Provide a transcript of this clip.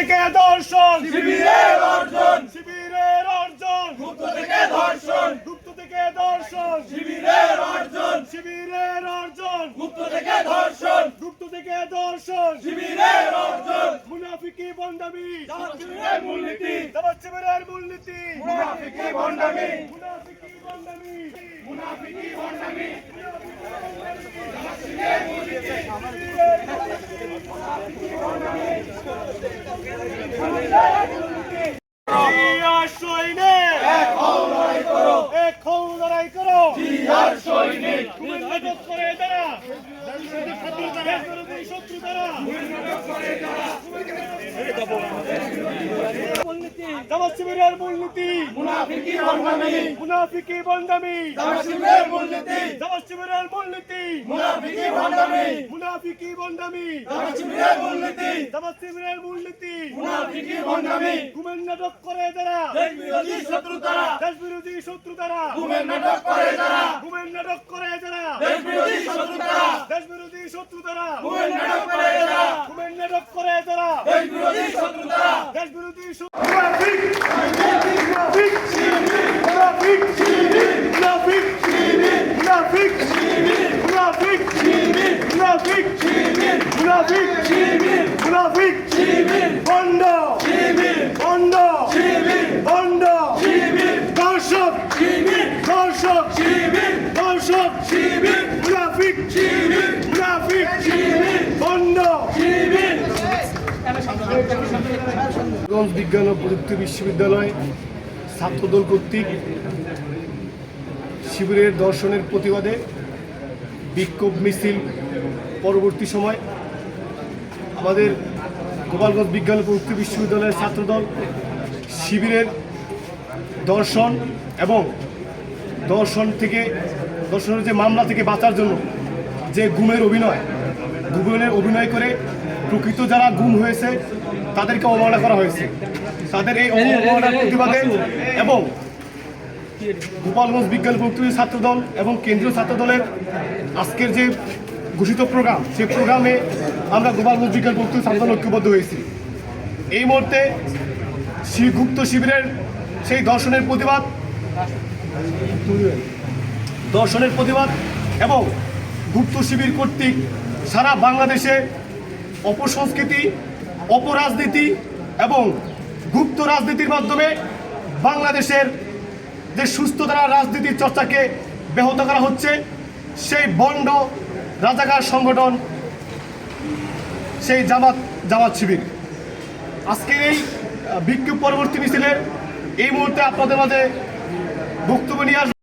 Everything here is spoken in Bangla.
থেকে দর্শন, শিবিরের অর্জন, শিবিরের অর্জন, গুপ্ত থেকে ধর্ষণ, গুপ্ত থেকে দর্শন, শিবিরের অর্জন, শিবিরের অর্জন, গুপ্ত থেকে ধর্ষণ, গুপ্ত থেকে দর্শন, শিবিরের অর্জন, মুনাফিকি বন্দামি, জামাত শিবিরের মূলনীতি, জামাত শিবিরের মূলনীতি, মুনাফিকি ভণ্ডামি, মুনাফিকি বন্দামি, মুনাফিকি ভণ্ডামি, জিয়ার সৈনিক, এক হও লড়াই করো, এক হও লড়াই করো, জিয়ার সৈনিক, তুমি নাটক করে যারা দেশবিরোধী শত্রু যারা জামাত শিবিরের মূলনীতি, মুনাফিকি ভণ্ডামি, মুনাফিকি বন্দামি, জামাত শিবিরের মূলনীতি, জামাত শিবিরের মূলনীতি, মুনাফিকি ভণ্ডামি, মুনাফিকি বন্দামি, জামাত শিবিরের মূলনীতি, জামাত শিবিরের মূলনীতি, মুনাফিকি ভণ্ডামি, ঘুমের নাটক করে যারা দেশ বিরোধী শত্রু তারা, দেশ বিরোধী শত্রু তারা ঘুমের নাটক করে যারা, ঘুমের নাটক করে যারা দেশ বিরোধী শত্রু তারা, দেশ বিরোধী শত্রু তারা ঘুমের নাটক করে যারা, ঘুমের নাটক করে যারা দেশ বিরোধী শত্রু তারা, দেশ বিরোধী মুনাফিক মুনাফিক মুনাফিক মুনাফিক মুনাফিক মুনাফিক মুনাফিক মুনাফিক মুনাফিক বন্ধ বন্ধ বন্ধ দর্শক দর্শক দর্শক মুনাফিক মুনাফিক বন্ধ। গঞ্জ বিজ্ঞান ও প্রযুক্তি বিশ্ববিদ্যালয় ছাত্রদল কর্তৃক শিবিরের দর্শনের প্রতিবাদে বিক্ষোভ মিছিল পরবর্তী সময় আমাদের গোপালগঞ্জ বিজ্ঞান ও প্রযুক্তি বিশ্ববিদ্যালয়ের ছাত্রদল শিবিরের দর্শন এবং দর্শনের যে মামলা থেকে বাঁচার জন্য যে গুমের অভিনয় করে প্রকৃত যারা গুম হয়েছে তাদেরকে অবমাননা করা হয়েছে, তাদের এই অবমাননার প্রতিবাদে এবং গোপালগঞ্জ বিজ্ঞান প্রযুক্তি ছাত্রদল এবং কেন্দ্রীয় ছাত্রদলের আজকের যে ঘোষিত প্রোগ্রাম, সেই প্রোগ্রামে আমরা গোপালগঞ্জ বিজ্ঞান প্রযুক্তি ছাত্রদল ঐক্যবদ্ধ হয়েছি। এই মুহূর্তে গুপ্ত শিবিরের সেই দর্শনের প্রতিবাদ এবং গুপ্ত শিবির কর্তৃক সারা বাংলাদেশে অপসংস্কৃতি, অপরাজনীতি এবং গুপ্ত রাজনীতির মাধ্যমে বাংলাদেশের যে সুস্থতার রাজনীতির চর্চাকে ব্যাহত করা হচ্ছে, সেই বন্ড রাজাকার সংগঠন সেই জামাত শিবির আজকে এই বিক্ষোভ পরবর্তী মিছিলের এই মুহূর্তে আপনাদের মাঝে বক্তব্য নিয়ে